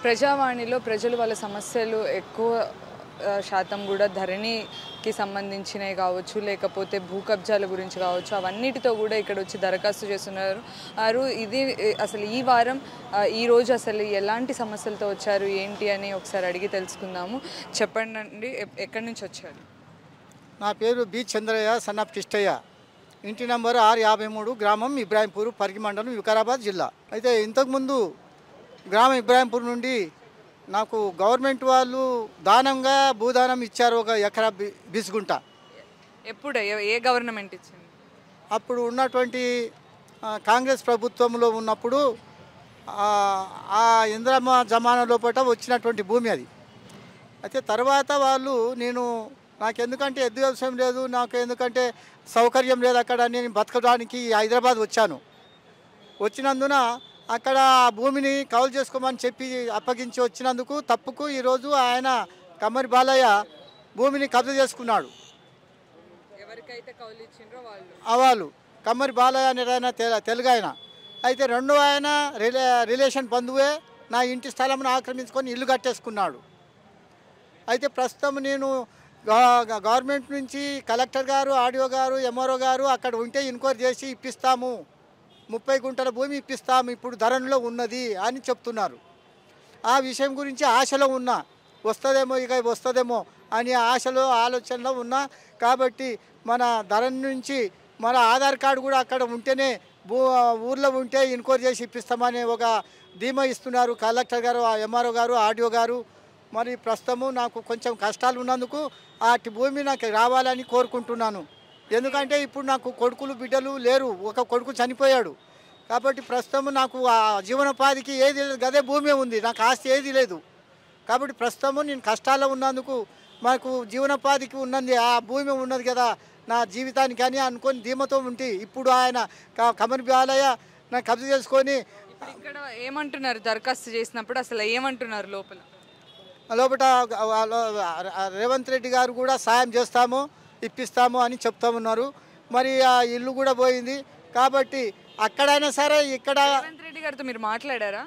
ప్రజావాణిలో ప్రజలు వాళ్ళ సమస్యలు ఎక్కువ శాతం కూడా ధరణికి సంబంధించినవి కావచ్చు, లేకపోతే భూ కబ్జాల గురించి కావచ్చు, అవన్నిటితో కూడా ఇక్కడ వచ్చి దరఖాస్తు చేస్తున్నారు. ఇది అసలు ఈ వారం ఈ రోజు అసలు ఎలాంటి సమస్యలతో వచ్చారు ఏంటి అని ఒకసారి అడిగి తెలుసుకుందాము. చెప్పండి, ఎక్కడి నుంచి వచ్చారు? నా పేరు B Chandraiah, son of Kishtaiah. ఇంటి నంబరు 653, గ్రామం ఇబ్రాహింపూర్, పరిగి మండలం, వికారాబాద్ జిల్లా. అయితే ఇంతకుముందు గ్రామం ఇబ్రాహింపూర్ నుండి నాకు గవర్నమెంట్ వాళ్ళు దానంగా భూదానం ఇచ్చారు, 1 ఎకరా బిస్గుంట. ఎప్పుడు ఏ గవర్నమెంట్ ఇచ్చింది? అప్పుడు ఉన్నటువంటి కాంగ్రెస్ ప్రభుత్వంలో ఉన్నప్పుడు ఆ ఇందిరమ్మ జమానా లోపల వచ్చినటువంటి భూమి అది. అయితే తర్వాత వాళ్ళు నాకు ఎందుకంటే ఎద్దు వ్యవసాయం లేదు, నాకు ఎందుకంటే సౌకర్యం లేదు అక్కడ, నేను బతకడానికి హైదరాబాద్ వచ్చాను. వచ్చినందున అక్కడ ఆ భూమిని కౌలు చేసుకోమని చెప్పి అప్పగించి వచ్చినందుకు తప్పుకు ఈరోజు ఆయన కమ్మరి బాలయ్య భూమిని కబ్జా చేసుకున్నాడు. ఎవరికైతే కౌలు ఇచ్చిండ్రో వాళ్ళు కమ్మరి బాలయ్య అనే ఆయన తెలుగు ఆయన. అయితే రెండో ఆయన రిలేషన్ బంధువే నా ఇంటి స్థలంను ఆక్రమించుకొని ఇల్లు కట్టేసుకున్నాడు. అయితే ప్రస్తుతం నేను గవర్నమెంట్ నుంచి కలెక్టర్ గారు, ఆర్డీఓ గారు, ఎంఆర్ఓ గారు అక్కడ ఉంటే ఎంక్వైరీ చేసి ఇప్పిస్తాము, 30 గుంటల భూమి ఇప్పిస్తాము, ఇప్పుడు ధరణిలో ఉన్నది అని చెప్తున్నారు. ఆ విషయం గురించి ఆశలో ఉన్నా, వస్తుందేమో అని ఆశలో ఆలోచనలో ఉన్నా. కాబట్టి మన ధరణి నుంచి మన ఆధార్ కార్డు కూడా అక్కడ ఉంటేనే ఊర్లో ఉంటే ఎంక్వైరీ చేసి ఇప్పిస్తామని ఒక ధీమా ఇస్తున్నారు కలెక్టర్ గారు, ఎంఆర్ఓ గారు, ఆర్డీఓ గారు. మరి ప్రస్తుతము నాకు కొంచెం కష్టాలు ఉన్నందుకు వాటి భూమి నాకు రావాలని కోరుకుంటున్నాను. ఎందుకంటే ఇప్పుడు నాకు కొడుకులు బిడ్డలు లేరు, ఒక కొడుకు చనిపోయాడు. కాబట్టి ప్రస్తుతం నాకు ఆ జీవనోపాధికి ఏది లేదు, గదే భూమి ఉంది, నాకు ఆస్తి ఏది లేదు. కాబట్టి ప్రస్తుతము నేను కష్టాల్లో ఉన్నందుకు మాకు జీవనోపాధికి ఉన్నది ఆ భూమి ఉన్నది కదా నా జీవితానికి అని అనుకొని ధీమతో ఉంటే ఇప్పుడు ఆయన కమ్మరి బాలయ్య నాకు కబ్జా చేసుకొని. ఇక్కడ ఏమంటున్నారు దరఖాస్తు చేసినప్పుడు? అసలు ఏమంటున్నారు లోపల రేవంత్ రెడ్డి గారు కూడా సాయం చేస్తాము, ఇప్పిస్తాము అని చెప్తా ఉన్నారు. మరి ఆ ఇల్లు కూడా పోయింది. కాబట్టి అక్కడైనా సరే ఇక్కడ రేవంత్ రెడ్డి గారితో మీరు మాట్లాడారా?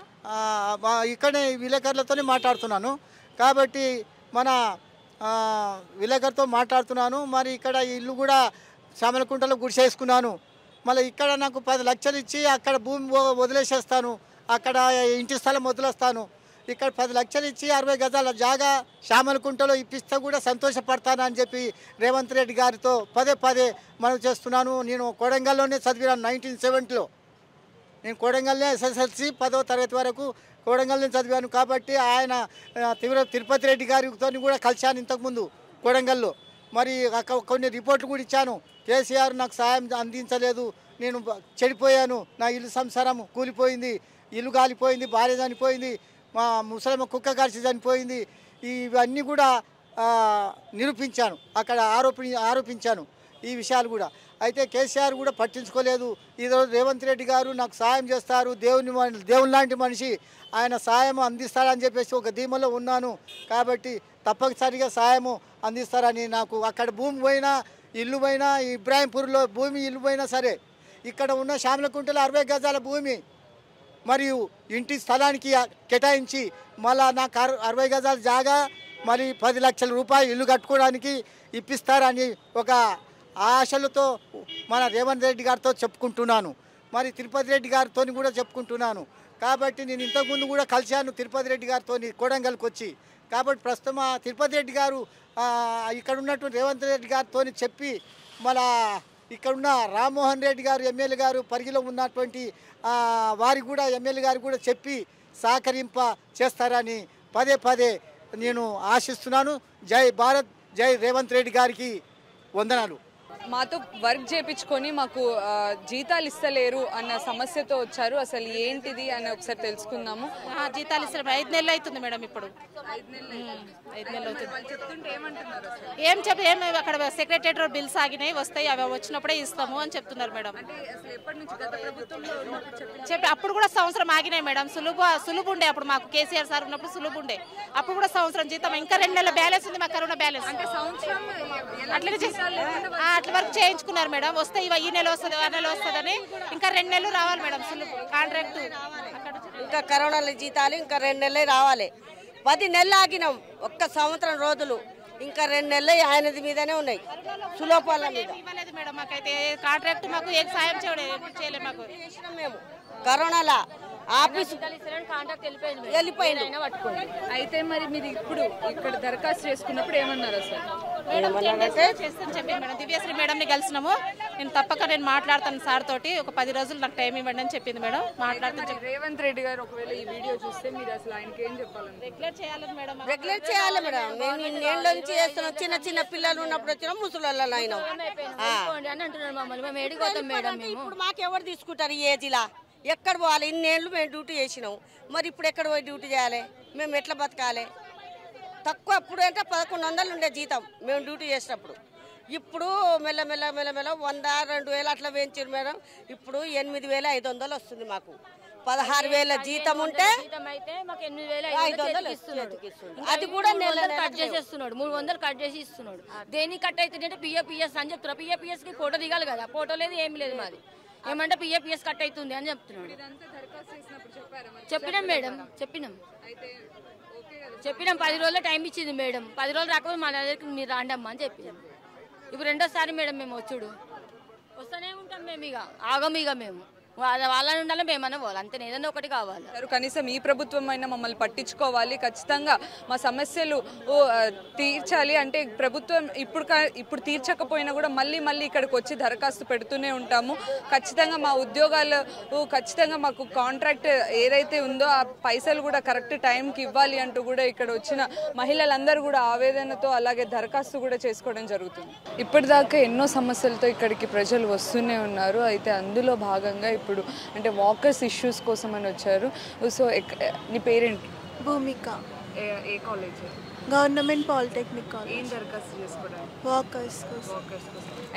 ఇక్కడే విలేకరులతోనే మాట్లాడుతున్నాను. కాబట్టి మన విలేకరుతో మాట్లాడుతున్నాను. మరి ఇక్కడ ఇల్లు కూడా సామలకుంటలో గుడిసేసుకున్నాను. మళ్ళీ ఇక్కడ నాకు 10 లక్షలు ఇచ్చి అక్కడ భూమి వదిలేసేస్తాను, అక్కడ ఇంటి స్థలం వదిలేస్తాను. ఇక్కడ 10 లక్షలు ఇచ్చి 60 గజాల జాగా శ్యామలకుంటలో ఇప్పిస్తే కూడా సంతోషపడతాను అని చెప్పి రేవంత్ రెడ్డి గారితో పదే మనం చేస్తున్నాను. నేను కొడంగల్లోనే చదివాను 1970లో. నేను కొడంగల్నే ఎస్ఎస్ఎల్సి 10వ తరగతి వరకు కొడంగల్నే చదివాను. కాబట్టి ఆయన తిరుపతి రెడ్డి గారితో కూడా కలిశాను ఇంతకుముందు కొడంగల్లో. మరి కొన్ని రిపోర్ట్లు కూడా ఇచ్చాను. కేసీఆర్ నాకు సాయం అందించలేదు, నేను చెడిపోయాను, నా ఇల్లు సంసారం కూలిపోయింది, ఇల్లు కాలిపోయింది, భార్య చనిపోయింది, మా ముసలమ్మ కుక్క కలిసి చనిపోయింది. ఇవన్నీ కూడా నిరూపించాను, అక్కడ ఆరోపించాను ఈ విషయాలు కూడా. అయితే కేసీఆర్ కూడా పట్టించుకోలేదు. ఈరోజు రేవంత్ రెడ్డి గారు నాకు సాయం చేస్తారు, దేవుని లాంటి మనిషి, ఆయన సాయం అందిస్తారని చెప్పేసి ఒక ధీమలో ఉన్నాను. కాబట్టి తప్పనిసరిగా సాయము అందిస్తారని. నాకు అక్కడ భూమి పోయినా, ఇల్లు పోయినా, ఇబ్రాహింపూర్లో భూమి ఇల్లు పోయినా సరే, ఇక్కడ ఉన్న శ్యామలకుంటలో 60 గజాల భూమి మరియు ఇంటి స్థలానికి కేటాయించి మళ్ళా నాకు 60 గజాల జాగా మరి 10 లక్షల రూపాయలు ఇల్లు కట్టుకోవడానికి ఇప్పిస్తారని ఒక ఆశలతో మన రేవంత్ రెడ్డి గారితో చెప్పుకుంటున్నాను. మరి తిరుపతి రెడ్డి గారితో కూడా చెప్పుకుంటున్నాను. కాబట్టి నేను ఇంతకుముందు కూడా కలిశాను తిరుపతి రెడ్డి గారితో కొడంగల్కి వచ్చి. కాబట్టి ప్రస్తుతం తిరుపతి రెడ్డి గారు ఇక్కడ ఉన్నటువంటి రేవంత్ రెడ్డి గారితో చెప్పి మళ్ళా ఇక్కడున్న రామ్మోహన్ రెడ్డి గారు ఎమ్మెల్యే గారు పరిగిలో ఉన్నటువంటి వారికి కూడా ఎమ్మెల్యే గారు కూడా చెప్పి సహకరింప చేస్తారని పదే నేను ఆశిస్తున్నాను. జై భారత్, జై రేవంత్ రెడ్డి గారికి వందనాలు. మాతో వర్క్ చేయించుకొని మాకు జీతాలు ఇస్తలేరు అన్న సమస్యతో వచ్చారు. అసలు ఏంటిది అని ఒకసారి తెలుసుకుందాము. జీతాలు ఇస్తారు 5 నెలలు అవుతుంది మేడం. ఇప్పుడు 5 నెలలు అవుతుంది. ఏం అక్కడ సెక్రటరీ బిల్స్ ఆగినాయి, వస్తాయి, అవి వచ్చినప్పుడే ఇస్తాము అని చెప్తున్నారు మేడం. చెప్పి అప్పుడు కూడా సంవత్సరం ఆగినాయి మేడం. సులువు ఉండే అప్పుడు మాకు కేసీఆర్ సార్ ఉన్నప్పుడు సులువు ఉండే. అప్పుడు కూడా సంవత్సరం జీతం, ఇంకా 2 నెలల బ్యాలెన్స్ ఉంది మాకు, కరోనా బ్యాలెన్స్. అంటే సంవత్సరం అట్లనే కాంట్రాక్ట్ వర్క్ చేయించుకున్నారు మేడం. వస్తే ఈ నెల వస్తుంది ఆ నెల వస్తుందని ఇంకా 2 నెలలు రావాలి మేడం కాంట్రాక్ట్. ఇంకా కరోనా జీతాలు ఇంకా 2 నెలలు రావాలి. 10 నెలలు ఆగినాం, ఒక్క సంవత్సరం రోజులు. ఇంకా 2 నెలలు ఆయనది మీదనే ఉన్నాయి, సులోపాల మీద. ఇవ్వలేదు మేడం మాకైతే కాంట్రాక్ట్, మాకు ఏ సాయం చేయలేదు. మాకు మేము కరోనాలో ఆఫీసు వెళ్ళిపోయింది. అయితే మరి మీరు ఇప్పుడు ఇక్కడ దరఖాస్తు చేసుకున్నప్పుడు ఏమన్నారు అసలు? చేస్తాను చెప్పి మేడం దివ్యశ్రీ మేడంని కలిసినాము. నేను తప్పక మాట్లాడతాను సార్ తోటి, ఒక 10 రోజులు నాకు టైం ఇవ్వండి అని చెప్పింది మేడం. మాట్లాడుతాను. రేవంత్ రెడ్డి గారు ఒకవేళ ఈ వీడియో చూస్తే మీరు అసలు ఆయనకి ఏం చెప్పాలని? రెగ్యులర్ చేయాలని మేడం, రెగ్యులర్ చేయాలి మేడం. మేము ఇన్నేళ్ళ నుంచి చేస్తున్నాం. చిన్న చిన్న పిల్లలు ఉన్నప్పుడు వచ్చినాం, ముసలి అయినాం. ఇప్పుడు మాకెవరు తీసుకుంటారు ఈ ఏజ్లా? ఎక్కడ పోవాలి? ఇన్నేళ్ళు మేము డ్యూటీ చేసినాం, మరి ఇప్పుడు ఎక్కడ పోయి డ్యూటీ చేయాలి? మేము ఎట్లా బతకాలి? తక్కువ అప్పుడు అంటే 1100 ఉండే జీతం మేము డ్యూటీ చేసినప్పుడు. ఇప్పుడు మెల్లమెల్ల 100-2,000 అట్లా పెంచారు మేడం. ఇప్పుడు 8,500 వస్తుంది మాకు. 16,000 జీతం ఉంటే 500 ఇస్తున్నాడు. అది కూడా కట్ చేసేస్తున్నాడు, 300 కట్ చేసి ఇస్తున్నాడు. దేనికి కట్ అవుతుంది? పిఎఫ్పిఎస్ అని చెప్తున్నారు. పిఎఫ్పిఎస్ కి ఫోటో దిగాలి కదా, ఫోటో లేదు ఏం లేదు. మాది ఏమంటే పిఎఫ్పిఎస్ కట్ అవుతుంది అని చెప్తున్నాడు. చెప్పినాం మేడం, చెప్పినాం 10 రోజుల టైం ఇచ్చింది మేడం. 10 రోజులు రాకపోతే మా దగ్గరికి మీరు రాండమ్మా అని చెప్పింది. ఇప్పుడు 2వ సారి మేడం మేము వచ్చుడు, వస్తూనే ఉంటాం మేము. ఇక ఆగం, ఇక మేము వాళ్ళని ఉండాలి, మేమన్నా పోవాలి, అంతే. ఏదైనా ఒకటి కావాలి. కనీసం ఈ ప్రభుత్వం అయినా మమ్మల్ని పట్టించుకోవాలి, ఖచ్చితంగా మా సమస్యలు తీర్చాలి అంటే ప్రభుత్వం ఇప్పుడు తీర్చకపోయినా కూడా మళ్ళీ ఇక్కడికి వచ్చి దరఖాస్తు పెడుతూనే ఉంటాము. ఖచ్చితంగా మా ఉద్యోగాలు, ఖచ్చితంగా మాకు కాంట్రాక్ట్ ఏదైతే ఉందో ఆ పైసలు కూడా కరెక్ట్ టైంకి ఇవ్వాలి అంటూ కూడా ఇక్కడ వచ్చిన మహిళలందరూ కూడా ఆవేదనతో అలాగే దరఖాస్తు కూడా చేసుకోవడం జరుగుతుంది. ఇప్పటిదాకా ఎన్నో సమస్యలతో ఇక్కడికి ప్రజలు వస్తూనే ఉన్నారు. అయితే అందులో భాగంగా ఇప్పుడు అంటే వాకర్స్ ఇష్యూస్ కోసం అని వచ్చారు. సో నీ పేరేంటి? భూమిక. ఏ కాలేజ్? Government polytechnic college. ఏం దరఖాస్తు చేసుకోవడానికి? వాకర్స్ కోసం.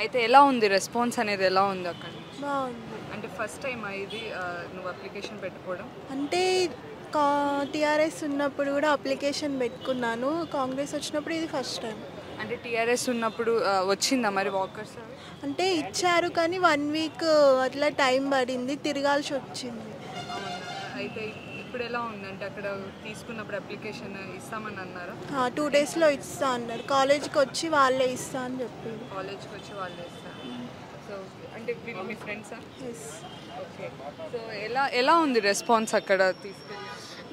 అయితే ఎలా ఉంది రెస్పాన్స్ అనేది? ఎలా ఉంది అక్కడ? బాగుంది. అంటే ఫస్ట్ టైం ఇది నువ్వు అప్లికేషన్ పెట్టుకోవడం? అంటే టీఆర్ఎస్ ఉన్నప్పుడు కూడా అప్లికేషన్ పెట్టుకున్నాను, కాంగ్రెస్ వచ్చినప్పుడు ఇది ఫస్ట్ టైం. అంటే టీఆర్ఎస్ ఉన్నప్పుడు వచ్చిందా మరి వాకర్స్? అంటే ఇచ్చారు కానీ 1 వీక్ అట్లా టైం పడింది, తిరగాల్సి వచ్చింది. అయితే ఇప్పుడు ఎలా ఉందంటే అక్కడ తీసుకున్నప్పుడు అప్లికేషన్ ఇస్తామని అన్నారు? 2 డేస్లో ఇస్తా అన్నారు. కాలేజ్కి వచ్చి వాళ్ళే ఇస్తా అని చెప్పారు. కాలేజ్కి వచ్చి వాళ్ళే ఇస్తారు. సో అంటే మీ ఫ్రెండ్సా? ఓకే. సో ఎలా ఉంది రెస్పాన్స్ అక్కడ తీసుకెళ్ళి?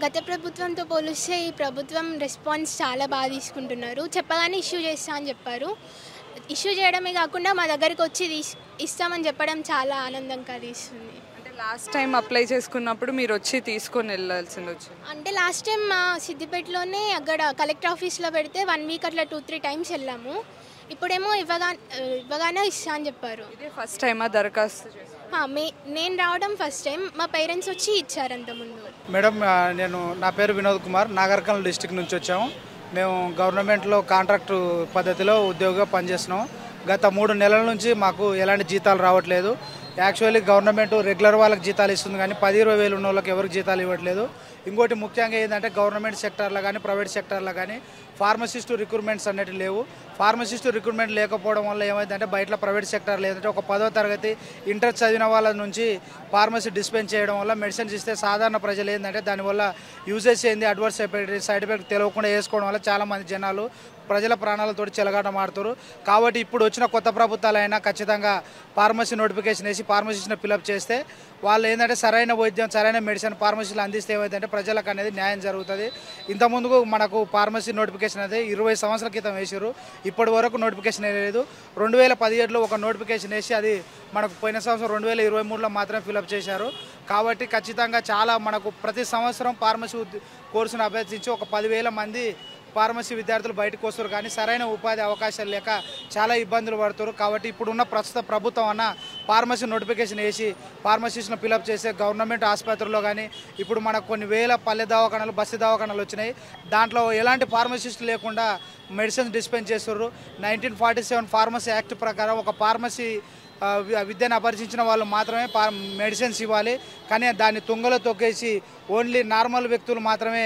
గత ప్రభుత్వంతో పోలిస్తే ఈ ప్రభుత్వం రెస్పాన్స్ చాలా బాగా తీసుకుంటున్నారు. చెప్పగానే ఇష్యూ చేస్తా అని చెప్పారు. ఇష్యూ చేయడమే కాకుండా మా దగ్గరికి వచ్చి ఇస్తామని చెప్పడం చాలా ఆనందం కలిగిస్తుంది. అంటే లాస్ట్ టైం అప్లై చేసుకున్నప్పుడు మీరు వచ్చి తీసుకొని వెళ్ళాల్సింది వచ్చింది? అంటే లాస్ట్ టైం మా సిద్దిపేటలోనే అక్కడ కలెక్టర్ ఆఫీస్లో పెడితే 1 వీక్ అట్లా 2-3 టైమ్స్ వెళ్ళాము. ఇప్పుడేమో ఇవ్వగానే ఇస్తా అని చెప్పారు. ఇదే ఫస్ట్ టైమా దరఖాస్తు? నేను రావడం ఫస్ట్ టైం, మా పేరెంట్స్ వచ్చి ఇచ్చారు అంతకుముందు. మేడం నా పేరు వినోద్ కుమార్, నాగర్కర్నూల్ డిస్టిక్ నుంచి వచ్చాము. మేము గవర్నమెంట్లో కాంట్రాక్టు పద్ధతిలో ఉద్యోగంగా పనిచేస్తున్నాం. గత 3 నెలల నుంచి మాకు ఎలాంటి జీతాలు రావట్లేదు. యాక్చువల్లీ గవర్నమెంట్ రెగ్యులర్ వాళ్ళకి జీతాలు ఇస్తుంది కానీ 10-20 వేలు ఉన్న వాళ్ళకి ఎవరికి జీతాలు ఇవ్వట్లేదు. ఇంకోటి ముఖ్యంగా ఏంటంటే గవర్నమెంట్ సెక్టార్లో కానీ ప్రైవేట్ సెక్టార్లో కానీ ఫార్మసిస్టు రిక్రూట్మెంట్స్ అనేవి లేవు. ఫార్మసిస్టు రిక్రూట్మెంట్ లేకపోవడం వల్ల ఏమైందంటే బయట ప్రైవేట్ సెక్టార్లో ఏంటంటే ఒక 10వ తరగతి ఇంటర్ చదివిన వాళ్ళ నుంచి ఫార్మసీ డిస్పెన్స్ చేయడం వల్ల మెడిసిన్స్ ఇస్తే సాధారణ ప్రజలు ఏంటంటే దానివల్ల యూజెస్ ఏంది, అడ్వర్స్ సైడ్ ఎఫెక్ట్ తెలియకుండా వేసుకోవడం వల్ల చాలామంది జనాలు ప్రజల ప్రాణాలతో చెలగాటమాడుతారు. కాబట్టి ఇప్పుడు వచ్చిన కొత్త ప్రభుత్వాలైనా ఖచ్చితంగా ఫార్మసీ నోటిఫికేషన్ వేసి ఫార్మసిస్ట్ని ఫిలప్ చేస్తే వాళ్ళు ఏంటంటే సరైన వైద్యం, సరైన మెడిసిన్ ఫార్మసీలు అందిస్తే ఏమైందంటే ప్రజలకు అనేది న్యాయం జరుగుతుంది. ఇంతకుముందు మనకు ఫార్మసీ నోటిఫికేషన్ అనేది 20 సంవత్సరాల క్రితం వేసారు. ఇప్పటి వరకు నోటిఫికేషన్ లేదు. 2017లో ఒక నోటిఫికేషన్ వేసి అది మనకు పోయిన సంవత్సరం 2023లో మాత్రమే ఫిలప్ చేశారు. కాబట్టి ఖచ్చితంగా చాలా మనకు ప్రతి సంవత్సరం ఫార్మసీ కోర్సును అభ్యర్థించి ఒక 10,000 మంది ఫార్మసీ విద్యార్థులు బయటకు వస్తారు కానీ సరైన ఉపాధి అవకాశాలు లేక చాలా ఇబ్బందులు పడుతారు. కాబట్టి ఇప్పుడున్న ప్రస్తుత ప్రభుత్వం అన్న ఫార్మసీ నోటిఫికేషన్ వేసి ఫార్మసిస్ట్ను ఫిలప్ చేసే గవర్నమెంట్ ఆసుపత్రుల్లో కానీ ఇప్పుడు మనకు కొన్ని వేల పల్లె దవాఖానాలు, బస్సు దవాఖానాలు వచ్చినాయి. దాంట్లో ఎలాంటి ఫార్మసిస్టులు లేకుండా మెడిసిన్స్ డిస్పెన్స్ చేస్తారు. 1947 ఫార్మసీ యాక్ట్ ప్రకారం ఒక ఫార్మసీ విద్యను అభ్యసించిన వాళ్ళు మాత్రమే మెడిసిన్స్ ఇవ్వాలి. కానీ దాన్ని తుంగలో తొక్కేసి ఓన్లీ నార్మల్ వ్యక్తులు మాత్రమే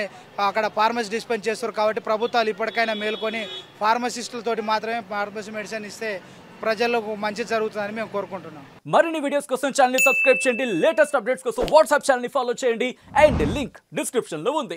అక్కడ ఫార్మసీ డిస్పెన్స్ చేస్తారు. కాబట్టి ప్రభుత్వాలు ఇప్పటికైనా మేల్కొని ఫార్మసిస్టులతోటి మాత్రమే ఫార్మసీ మెడిసిన్ ఇస్తే ప్రజలకు మంచి జరుగుతుందని మేము కోరుకుంటున్నాం. మరిన్ని వీడియోస్ కోసం ఛానల్ ని సబ్స్క్రైబ్ చేయండి, లేటెస్ట్ అప్డేట్స్ కోసం వాట్సాప్ ఛానల్ ని ఫాలో చేయండి అండ్ లింక్ డిస్క్రిప్షన్ లో ఉంది.